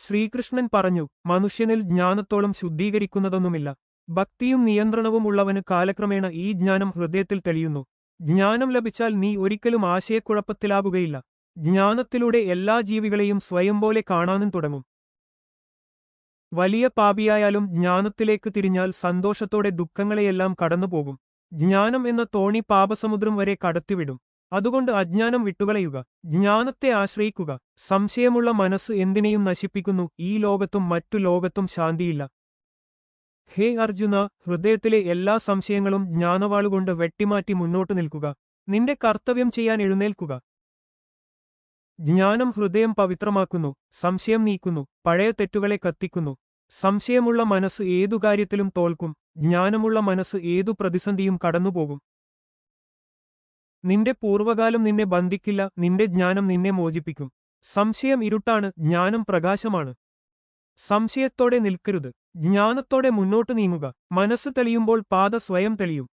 ശ്രീകൃഷ്ണൻ പറഞ്ഞു, മനുഷ്യനിൽ ജ്ഞാനത്തോളം ശുദ്ധീകരിക്കുന്നതൊന്നുമില്ല. ഭക്തിയും നിയന്ത്രണവും ഉള്ളവന് കാലക്രമേണ ഈ ജ്ഞാനം ഹൃദയത്തിൽ തെളിയുന്നു. ജ്ഞാനം ലഭിച്ചാൽ നീ ഒരിക്കലും ആശയക്കുഴപ്പത്തിലാകുകയില്ല. ജ്ഞാനത്തിലൂടെ എല്ലാ ജീവികളെയും സ്വയം പോലെ കാണാനും തുടങ്ങും. വലിയ പാപിയായാലും ജ്ഞാനത്തിലേക്ക് തിരിഞ്ഞാൽ സന്തോഷത്തോടെ ദുഃഖങ്ങളെയെല്ലാം കടന്നുപോകും. ജ്ഞാനം എന്ന തോണി പാപസമുദ്രം വരെ കടത്തിവിടും. അതുകൊണ്ട് അജ്ഞാനം വിട്ടുകളയുക, ജ്ഞാനത്തെ ആശ്രയിക്കുക. സംശയമുള്ള മനസ്സ് എന്തിനേയും നശിപ്പിക്കുന്നു. ഈ ലോകത്തും മറ്റു ലോകത്തും ശാന്തിയില്ല. ഹേ അർജുന, ഹൃദയത്തിലെ എല്ലാ സംശയങ്ങളും ജ്ഞാനവാളുകൊണ്ട് വെട്ടിമാറ്റി മുന്നോട്ടു നിൽക്കുക. നിന്റെ കർത്തവ്യം ചെയ്യാൻ എഴുന്നേൽക്കുക. ജ്ഞാനം ഹൃദയം പവിത്രമാക്കുന്നു, സംശയം നീക്കുന്നു, പഴയ തെറ്റുകളെ കത്തിക്കുന്നു. സംശയമുള്ള മനസ്സ് ഏതു കാര്യത്തിലും തോൽക്കും. ജ്ഞാനമുള്ള മനസ്സ് ഏതു പ്രതിസന്ധിയും കടന്നുപോകും. നിന്റെ പൂർവ്വകാലം നിന്നെ ബന്ധിക്കില്ല, നിന്റെ ജ്ഞാനം നിന്നെ മോചിപ്പിക്കും. സംശയം ഇരുട്ടാണ്, ജ്ഞാനം പ്രകാശമാണ്. സംശയത്തോടെ നിൽക്കരുത്, ജ്ഞാനത്തോടെ മുന്നോട്ട് നീങ്ങുക. മനസ്സ് തെളിയുമ്പോൾ പാത സ്വയം തെളിയും.